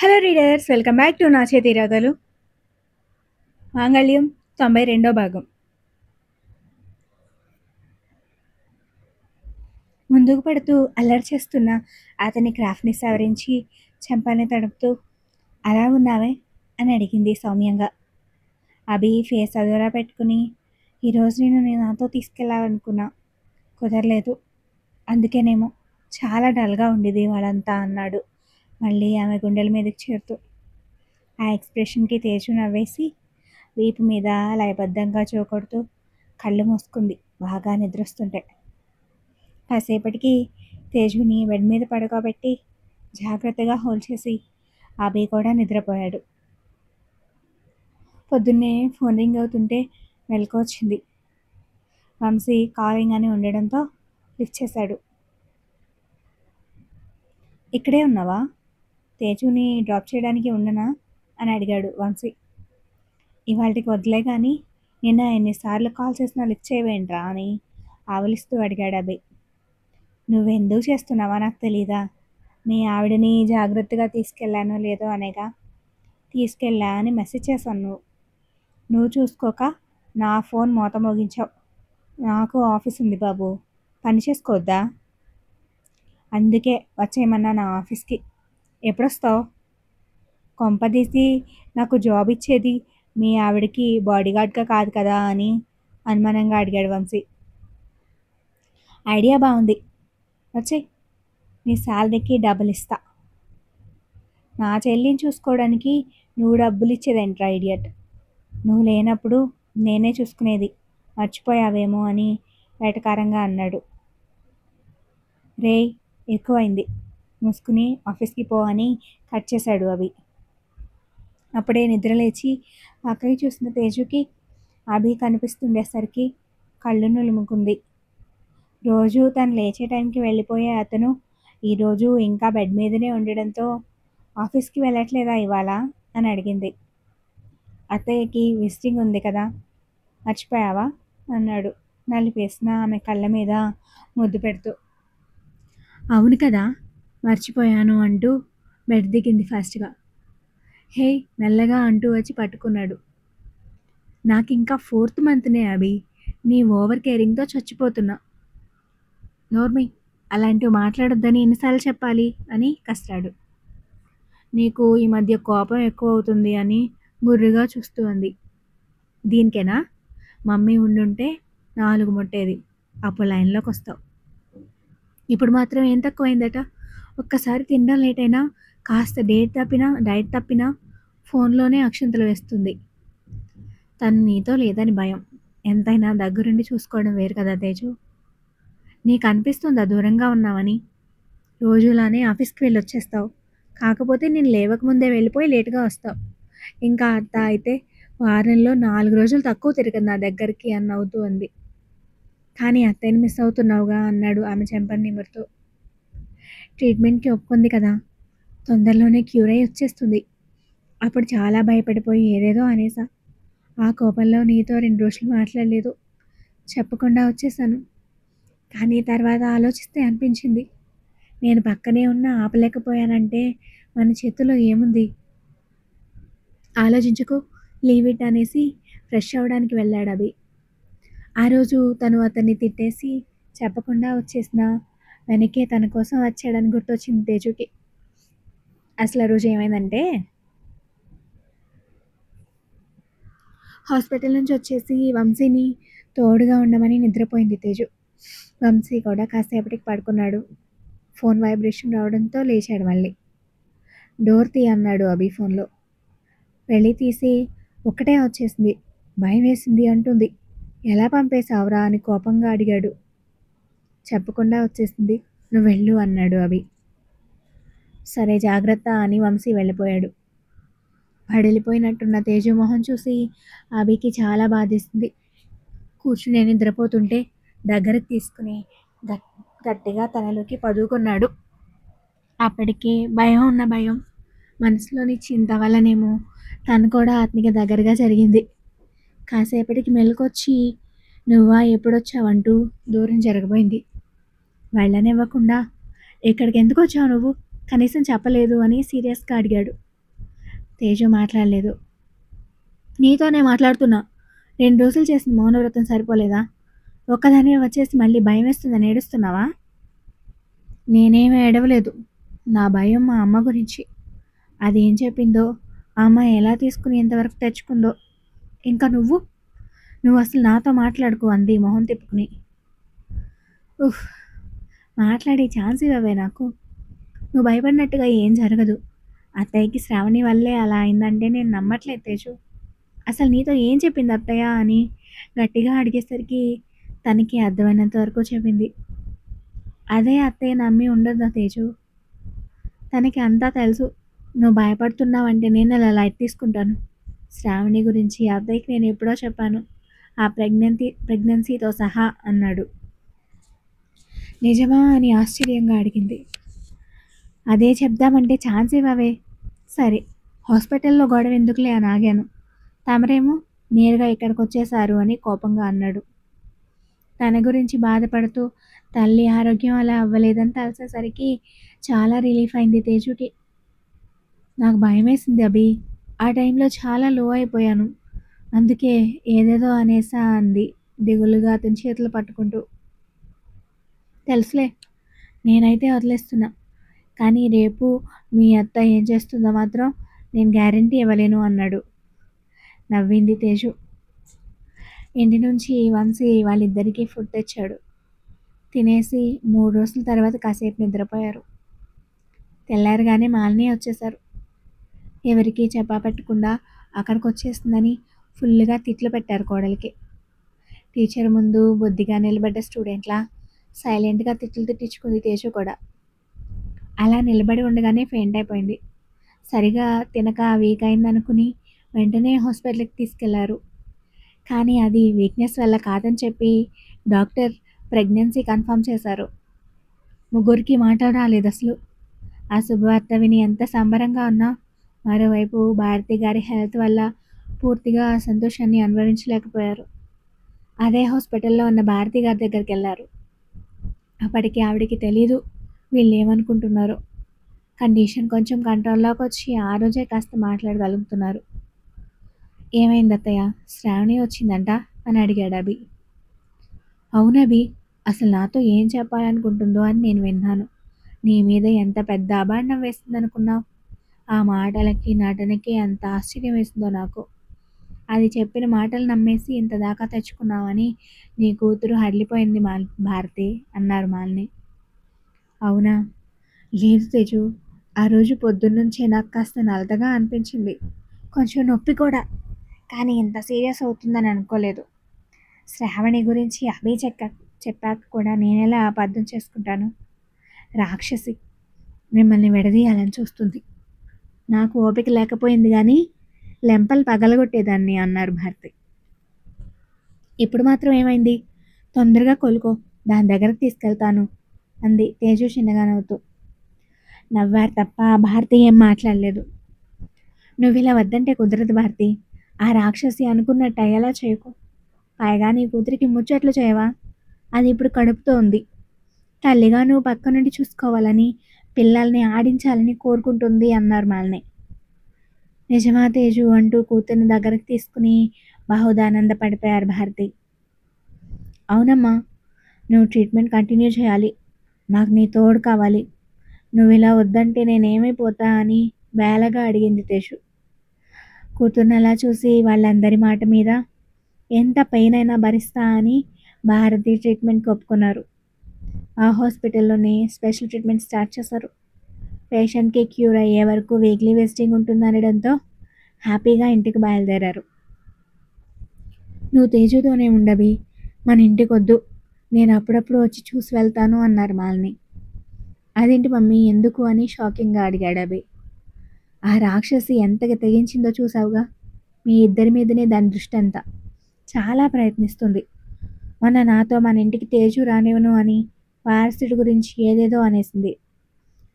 Hello readers, welcome back to నా చేతి రాగాలు. మాంగళ్యం 92వ భాగం. ముందుకు పడుతూ అల్లరి చేస్తున్న అతని క్రాఫ్ట్ని సవరించి చెంపని తడుపుతూ అలా ఉన్నావే అని అడిగింది సౌమ్యంగా. అభి ఫేస్ అదోలా పెట్టుకుని, ఈరోజు నేను నాతో తీసుకెళ్ళాలనుకున్నా, కుదరలేదు, అందుకేనేమో చాలా డల్గా ఉండేది వాళ్ళంతా అన్నాడు మళ్ళీ ఆమె గుండెల మీదకి చేరుతూ. ఆ ఎక్స్ప్రెషన్కి తేజు నవ్వేసి వీపు మీద లయబద్ధంగా చూకొడుతూ కళ్ళు మూసుకుంది బాగా నిద్రొస్తుంటే. కాసేపటికి తేజుని బెడ్ మీద పడుకోబెట్టి జాగ్రత్తగా హోల్డ్ చేసి అభి కూడా నిద్రపోయాడు. పొద్దున్నే ఫోన్ రింగ్ అవుతుంటే మెలకు వచ్చింది. వంశీ కాలింగ్ అని ఉండడంతో లిఫ్ట్ చేశాడు. ఇక్కడే ఉన్నావా? తేజుని డ్రాప్ చేయడానికి ఉండనా అని అడిగాడు వంశీ. ఇవాళకి వదిలే కానీ నిన్న ఎన్నిసార్లు కాల్ చేసినా లిఫ్ట్ చేయవేంట్రా అని ఆవలిస్తూ అడిగాడు అభి. నువ్వెందుకు చేస్తున్నావా నాకు తెలీదా? మీ ఆవిడని జాగ్రత్తగా తీసుకెళ్ళానో లేదో అనేగా. తీసుకెళ్ళా అని మెసేజ్ చేశాను, నువ్వు చూసుకోక నా ఫోన్ మోత మోగించావు. నాకు ఆఫీస్ ఉంది బాబు, పని చేసుకోవద్దా? అందుకే వచ్చేయమన్నా నా ఆఫీస్కి. ఎప్పుడొస్తావు? కొంపదీసి నాకు జాబ్ ఇచ్చేది మీ ఆవిడకి బాడీగార్డ్గా కాదు కదా అని అనుమానంగా అడిగాడు వంశీ. ఐడియా బాగుంది, వచ్చేయ్, నీ శాలరీకి డబ్బులు ఇస్తా. నా చెల్లిని చూసుకోవడానికి నువ్వు డబ్బులు ఇచ్చేదేంట్రా ఇడియట్? నువ్వు లేనప్పుడు నేనే చూసుకునేది, మర్చిపోయావేమో అని వెటకారంగా అన్నాడు. రేయ్, ఎక్కువైంది, మూసుకుని ఆఫీస్కి పో అని కట్ చేశాడు అభి. అప్పుడే నిద్రలేచి పక్కకి చూసిన తేజుకి అభి కనిపిస్తుండేసరికి కళ్ళు నులుముకుంది. రోజు తను లేచే టైంకి వెళ్ళిపోయే అతను ఈరోజు ఇంకా బెడ్ మీదనే ఉండడంతో ఆఫీస్కి వెళ్ళట్లేదా ఇవాళ అని అడిగింది. అత్తయ్యకి విజిటింగ్ ఉంది కదా, మర్చిపోయావా అన్నాడు నలిపేసిన ఆమె కళ్ళ మీద ముద్దు పెడుతూ. అవును కదా, మర్చిపోయాను అంటూ బెడ్ దిగింది ఫాస్ట్గా. హే, మెల్లగా అంటూ వచ్చి పట్టుకున్నాడు. నాకు ఇంకా 4th మంత్నే అభి, నీ ఓవర్ కేరింగ్తో చచ్చిపోతున్నా. నోర్మి, అలాంటివి మాట్లాడొద్దని ఎన్నిసార్లు చెప్పాలి అని కస్తాడు. నీకు ఈ మధ్య కోపం ఎక్కువ అవుతుంది అని గుర్రుగా చూస్తూ అంది. దీనికేనా? మమ్మీ ఉండుంటే 4 ముట్టేది, అప్పుడు లైన్లోకి వస్తావు. ఇప్పుడు మాత్రం ఏం తక్కువైందట? ఒక్కసారి తినడం లేట్ అయినా, కాస్త డైట్ తప్పినా ఫోన్లోనే అక్షంతలు వేస్తుంది. తను నీతో లేదని భయం, ఎంతైనా దగ్గరుండి చూసుకోవడం వేరు కదా తేజు. నీకు అనిపిస్తుందా దూరంగా ఉన్నావని? రోజులానే ఆఫీస్కి వెళ్ళొచ్చేస్తావు, కాకపోతే నేను లేవకముందే వెళ్ళిపోయి లేటుగా వస్తావు. ఇంకా అత్త అయితే వారంలో 4 రోజులు తక్కువ తిరగదు నా దగ్గరికి అని నవ్వుతూ అంది. కానీ అత్తయ్యని మిస్ అవుతున్నావుగా అన్నాడు ఆమె చెంపని నిమురుతూ. ట్రీట్మెంట్కి ఒప్పుకుంది కదా, తొందరలోనే క్యూర్ అయి వచ్చేస్తుంది. అప్పుడు చాలా భయపడిపోయి ఏదేదో అనేసా. ఆ కోపంలో నీతో 2 రోజులు మాట్లాడలేదు, చెప్పకుండా వచ్చేసాను. కానీ తర్వాత ఆలోచిస్తే అనిపించింది, నేను పక్కనే ఉన్నా ఆపలేకపోయానంటే మన చేతిలో ఏముంది? ఆలోచించుకో, లీవ్ ఇట్ అనేసి ఫ్రెష్ అవ్వడానికి వెళ్ళాడు అభి. ఆ రోజు తను అతన్ని తిట్టేసి చెప్పకుండా వచ్చేసిన వెనకే తన కోసం వచ్చాడని గుర్తొచ్చింది తేజుకి. అసలు ఆ రోజు ఏమైందంటే, హాస్పిటల్ నుంచి వచ్చేసి వంశీని తోడుగా ఉండమని నిద్రపోయింది తేజు. వంశీ కూడా కాసేపటికి పడుకున్నాడు. ఫోన్ వైబ్రేషన్ రావడంతో లేచాడు మళ్ళీ. డోర్ తీ అన్నాడు అభి ఫోన్లో. వెళ్ళి తీసి ఒక్కటే వచ్చేసింది, భయం వేసింది అంటుంది. ఎలా పంపేశావురా అని కోపంగా అడిగాడు. చెప్పకుండా వచ్చేసింది, నువ్వు వెళ్ళు అన్నాడు అభి. సరే జాగ్రత్త అని వంశీ వెళ్ళిపోయాడు. పడిలిపోయినట్టున్న తేజు మొహం చూసి అభికి చాలా బాధేసింది. కూర్చుని నిద్రపోతుంటే దగ్గరకు తీసుకుని గట్టిగా తనలోకి పదుకున్నాడు. అప్పటికే భయం ఉన్న భయం మనసులోని చింత వల్లనేమో తను కూడా అతనికి దగ్గరగా జరిగింది. కాసేపటికి మెలకొచ్చి నువ్వా ఎప్పుడొచ్చావంటూ దూరం జరగబోయింది. వెళ్ళనివ్వకుండా ఇక్కడికి ఎందుకు వచ్చావు నువ్వు, కనీసం చెప్పలేదు అని సీరియస్గా అడిగాడు. తేజు మాట్లాడలేదు. నీతోనే మాట్లాడుతున్నా. 2 రోజులు చేసిన మౌనవ్రతం సరిపోలేదా? ఒక్కదానివే వచ్చేసి మళ్ళీ భయమేస్తుందని ఏడుస్తున్నావా? నేనేమి ఏడవలేదు. నా భయం మా అమ్మ గురించి. అదేం చెప్పిందో, ఆ అమ్మ ఎలా తీసుకుని ఇంతవరకు తెచ్చుకుందో. ఇంకా నువ్వు అసలు నాతో మాట్లాడుకో అంది మొహం తిప్పుకుని. ఉఫ్, మాట్లాడే ఛాన్స్ ఇవ్వవే నాకు. నువ్వు భయపడినట్టుగా ఏం జరగదు. అత్తయ్యకి శ్రావణి వల్లే అలా అయిందంటే నేను నమ్మట్లేదు తేజు. అసలు నీతో ఏం చెప్పింది అత్తయ్య అని గట్టిగా అడిగేసరికి తనకి అర్థమైనంత వరకు చెప్పింది. అదే అత్తయ్య నమ్మి ఉండదు తేజు. తనకి అంతా తెలుసు. నువ్వు భయపడుతున్నావంటే నేను అలా లైట్ తీసుకుంటాను. శ్రావణి గురించి అత్తయ్యకి నేను ఎప్పుడో చెప్పాను, ఆ ప్రెగ్నెన్సీతో సహా అన్నాడు. నిజమా అని ఆశ్చర్యంగా అడిగింది. అదే చెప్దామంటే ఛాన్స్ ఇవ్వవే. సరే, హాస్పిటల్లో గొడవ ఎందుకులే అని ఆగాను. తమరేమో నేరుగా ఇక్కడికి వచ్చేశారు అని కోపంగా అన్నాడు. తన గురించి బాధపడుతూ తల్లి ఆరోగ్యం అలా అవ్వలేదని తెలిసేసరికి చాలా రిలీఫ్ అయింది తేజుకి. నాకు భయమేసింది అభి. ఆ టైంలో చాలా లో అయిపోయాను. అందుకే ఏదేదో అనేసా అంది దిగులుగా అతని చేతులు పట్టుకుంటూ. తెలుసులే, నేనైతే వదిలేస్తున్నా. కానీ రేపు మీ అత్త ఏం చేస్తుందో మాత్రం నేను గ్యారంటీ ఇవ్వలేను అన్నాడు. నవ్వింది తేజు. ఇంటి నుంచి వంశీ వాళ్ళిద్దరికీ ఫుడ్ తెచ్చాడు. తినేసి 3 రోజుల తర్వాత కాసేపు నిద్రపోయారు. తెల్లారగానే మాలిని వచ్చేశారు. ఎవరికీ చెప్పపెట్టకుండా అక్కడికి వచ్చేస్తుందని ఫుల్గా తిట్లు పెట్టారు కోడలికి. టీచర్ ముందు బొద్దిగా నిలబడ్డ స్టూడెంట్లా సైలెంట్గా తిట్లు తిట్టించుకుంది తేజు కూడా. అలా నిలబడి ఉండగానే ఫెయింట్ అయిపోయింది. సరిగా తినక వీక్ అయిందనుకుని వెంటనే హాస్పిటల్కి తీసుకెళ్లారు. కానీ అది వీక్నెస్ వల్ల కాదని చెప్పి డాక్టర్ ప్రెగ్నెన్సీ కన్ఫర్మ్ చేశారు. ముగ్గురికి మాట రాలేదు అసలు. ఆ శుభవార్త విని ఎంత సంబరంగా ఉన్నా మరోవైపు భారతి గారి హెల్త్ వల్ల పూర్తిగా సంతోషాన్ని అనుభవించలేకపోయారు. అదే హాస్పిటల్లో ఉన్న భారతి గారి దగ్గరికి వెళ్ళారు. అప్పటికి ఆవిడికి తెలీదు వీళ్ళు ఏమనుకుంటున్నారో. కండిషన్ కొంచెం కంట్రోల్లోకి వచ్చి ఆ రోజే కాస్త మాట్లాడగలుగుతున్నారు. ఏమైంది అత్తయ్య, శ్రావణి వచ్చిందంట అని అడిగాడు అభి. అవునభి, అసలు నాతో ఏం చెప్పాలనుకుంటుందో అని నేను విన్నాను. నీ మీద ఎంత పెద్ద అభాండం వేస్తుందనుకున్నావు? ఆ మాటలకి నటనకి ఎంత ఆశ్చర్యం వేసిందో నాకు. అది చెప్పిన మాటలు నమ్మేసి ఇంత దాకా తెచ్చుకున్నావని నీ కూతురు హడిలిపోయింది భారతి అన్నారు మాలిని. అవునా? లేదు తేజు, ఆ రోజు పొద్దున్నుంచే నాకు కాస్త నలతగా అనిపించింది. కొంచెం నొప్పి కూడా. కానీ ఇంత సీరియస్ అవుతుందని అనుకోలేదు. శ్రావణి గురించి అభి చెప్పాక కూడా నేనెలా అబద్ధం చేసుకుంటాను? రాక్షసి మిమ్మల్ని విడదీయాలని చూస్తుంది. నాకు ఓపిక లేకపోయింది కానీ లెంపలు పగలగొట్టేదాన్ని అన్నారు భారతి. ఇప్పుడు మాత్రం ఏమైంది? తొందరగా కోలుకో, దాని దగ్గరకు తీసుకెళ్తాను అంది తేజు చిన్నగా నవ్వుతూ. నవ్వారు తప్ప భారతి ఏం మాట్లాడలేదు. నువ్వు ఇలా వద్దంటే కుదరదు భారతి. ఆ రాక్షసి అనుకున్నట్టు అయ్యేలా చేయకు. పైగా నీ కూతురికి ముచ్చట్లు చేయవా? అది ఇప్పుడు కడుపుతో ఉంది. తల్లిగా నువ్వు పక్క నుండి చూసుకోవాలని, పిల్లల్ని ఆడించాలని కోరుకుంటుంది అన్నారు మాలిని. నిజమా తేజు అంటూ కూతుర్ని దగ్గరకు తీసుకుని బహుదానంద పడిపోయారు భారతి. అవునమ్మా, నువ్వు ట్రీట్మెంట్ కంటిన్యూ చేయాలి. నాకు నీ తోడు కావాలి. నువ్వు ఇలా వద్దంటే నేనేమైపోతా అని బేలగా అడిగింది తేజు. కూతుర్ని అలా చూసి వాళ్ళందరి మాట మీద ఎంత పెయిన్ అయినా భరిస్తా అని భారతి ట్రీట్మెంట్కి ఒప్పుకున్నారు. ఆ హాస్పిటల్లోనే స్పెషల్ ట్రీట్మెంట్ స్టార్ట్ చేశారు. పేషెంట్కి క్యూర్ అయ్యే వరకు వీక్లీ విజిటింగ్ ఉంటుందనడంతో హ్యాపీగా ఇంటికి బయలుదేరారు. నువ్వు తేజుతోనే ఉండవి, మన ఇంటికి వద్దు, నేను అప్పుడప్పుడు వచ్చి చూసి వెళ్తాను అన్నారు మాలిని. అదేంటి మమ్మీ, ఎందుకు అని షాకింగ్గా అడిగాడు అభి. ఆ రాక్షసి ఎంతగా తెగించిందో చూసావుగా. మీ ఇద్దరి మీదనే దాని దృష్టి అంతా. చాలా ప్రయత్నిస్తుంది. మొన్న నాతో మన ఇంటికి తేజు రానివ్వను అని వారసుడి గురించి ఏదేదో అనేసింది.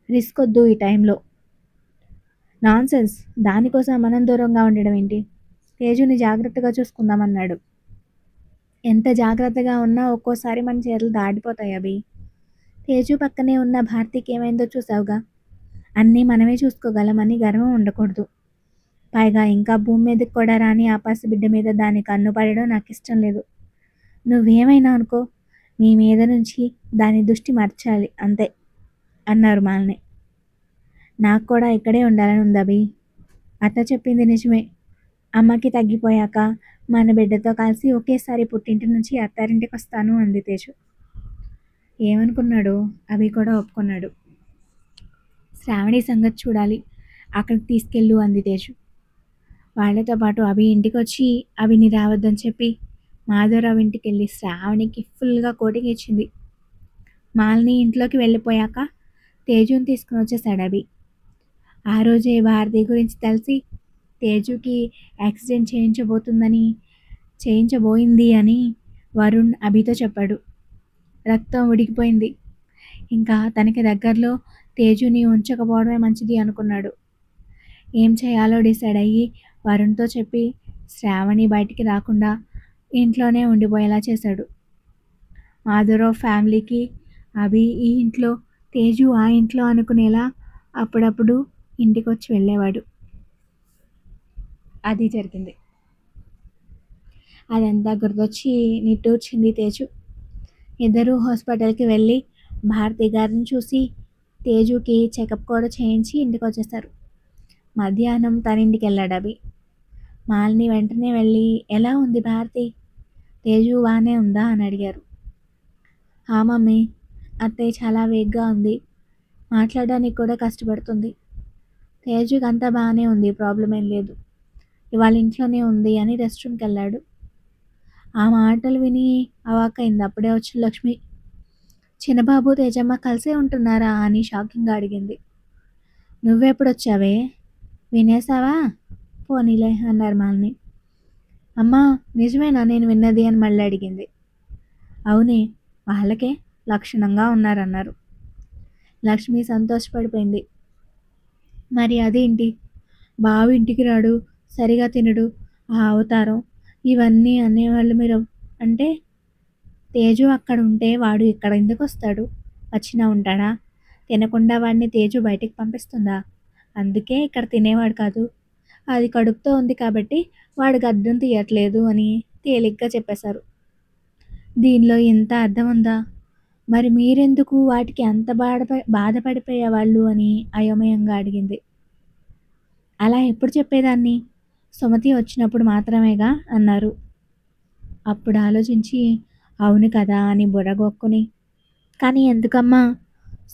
రిస్క్ వద్దు ఈ టైంలో. నాన్సెన్స్, దానికోసం మనం దూరంగా ఉండడం ఏంటి? తేజుని జాగ్రత్తగా చూసుకుందామన్నాడు. ఎంత జాగ్రత్తగా ఉన్నా ఒక్కోసారి మన చేతులు దాటిపోతాయి అభి. తేజు పక్కనే ఉన్న భారతికి ఏమైందో చూసావుగా. అన్నీ మనమే చూసుకోగలమని గర్వం ఉండకూడదు. పైగా ఇంకా భూమి మీదకి కూడా రాని ఆ పసిబిడ్డ మీద దాని కన్ను పడడం నాకిష్టం లేదు. నువ్వేమైనా అనుకో, నీ మీద నుంచి దాని దృష్టి మరచాలి అంతే అన్నారు మాలిని. నాకు కూడా ఇక్కడే ఉండాలని ఉంది అభి. అత్త చెప్పింది నిజమే. అమ్మకి తగ్గిపోయాక మన బిడ్డతో కలిసి ఒకేసారి పుట్టింటి నుంచి అత్తారింటికి వస్తాను అంది తేజు. ఏమనుకున్నాడు? అభి కూడా ఒప్పుకున్నాడు. శ్రావణి సంగతి చూడాలి, అక్కడికి తీసుకెళ్ళు అంది తేజు. వాళ్ళతో పాటు అభి ఇంటికి వచ్చి అభిని రావద్దని చెప్పి మాధవరావు ఇంటికి వెళ్ళి శ్రావణికి ఫుల్గా కోటింగ్ ఇచ్చింది. మాలిని ఇంట్లోకి వెళ్ళిపోయాక తేజుని తీసుకుని వచ్చేసాడు అభి. ఆ రోజే భారతి గురించి తెలిసి తేజుకి యాక్సిడెంట్ చేయించబోయింది అని వరుణ్ అభితో చెప్పాడు. రక్తం ఉడికిపోయింది. ఇంకా తనకి దగ్గరలో తేజుని ఉంచకపోవడమే మంచిది అనుకున్నాడు. ఏం చేయాలో డిసైడ్ అయ్యి వరుణ్తో చెప్పి శ్రావణి బయటికి రాకుండా ఇంట్లోనే ఉండిపోయేలా చేశాడు. మాధవరావు ఫ్యామిలీకి అభి ఈ ఇంట్లో, తేజు ఆ ఇంట్లో అనుకునేలా అప్పుడప్పుడు ఇంటికి వచ్చి వెళ్ళేవాడు. అది జరిగింది. అదంతా గుర్తొచ్చి నిట్టూర్చింది తేజు. ఇద్దరూ హాస్పిటల్కి వెళ్ళి భారతి గారిని చూసి తేజుకి చెకప్ కూడా చేయించి ఇంటికి వచ్చేసారు. మధ్యాహ్నం తన ఇంటికి వెళ్ళాడు అభి. మాలిని వెంటనే వెళ్ళి ఎలా ఉంది భారతి, తేజు బాగానే ఉందా అని అడిగారు. ఆ మమ్మీ, అత్తయ్య చాలా వేగ్గా ఉంది, మాట్లాడడానికి కూడా కష్టపడుతుంది. తేజుకి అంతా బాగానే ఉంది, ప్రాబ్లం ఏం లేదు. ఇవాళ ఇంట్లోనే ఉంది అని రెస్ట్ రూమ్కి వెళ్ళాడు. ఆ మాటలు విని అవాక్కైంది. అప్పుడే వచ్చిన లక్ష్మి. చిన్నబాబు తేజమ్మ కలిసే ఉంటున్నారా అని షాకింగ్గా అడిగింది. నువ్వెప్పుడొచ్చావే, వినేసావా? పోనీలే అన్నారు మాలిని. అమ్మా, నిజమేనా నేను విన్నది అని మళ్ళీ అడిగింది. అవునే, వాళ్ళకే లక్షణంగా ఉన్నారన్నారు. లక్ష్మి సంతోషపడిపోయింది. మరి అదేంటి, బావు ఇంటికి రాడు, సరిగా తినడు, ఆ అవతారం, ఇవన్నీ అనేవాళ్ళు మీరు అంటే తేజు అక్కడ ఉంటే వాడు ఇక్కడ ఎందుకు వస్తాడు? వచ్చినా ఉంటాడా? తినకుండా వాడిని తేజు బయటికి పంపిస్తుందా? అందుకే ఇక్కడ తినేవాడు కాదు, అది కడుపుతో ఉంది కాబట్టి వాడు గడ్డం తీయట్లేదు అని తేలిగ్గా చెప్పేశారు. దీనిలో ఇంత అర్థం ఉందా? మరి మీరెందుకు వాటికి అంత బాధపడిపోయేవాళ్ళు అని అయోమయంగా అడిగింది. అలా ఎప్పుడు చెప్పేదాన్ని, సుమతి వచ్చినప్పుడు మాత్రమేగా అన్నారు. అప్పుడు ఆలోచించి అవును కదా అని బుర్రగొక్కుని, కానీ ఎందుకమ్మా,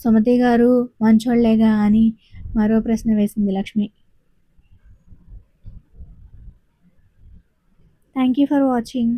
సుమతి గారు మంచోళ్లేగా అని మరో ప్రశ్న వేసింది Lakshmi. Thank you for watching.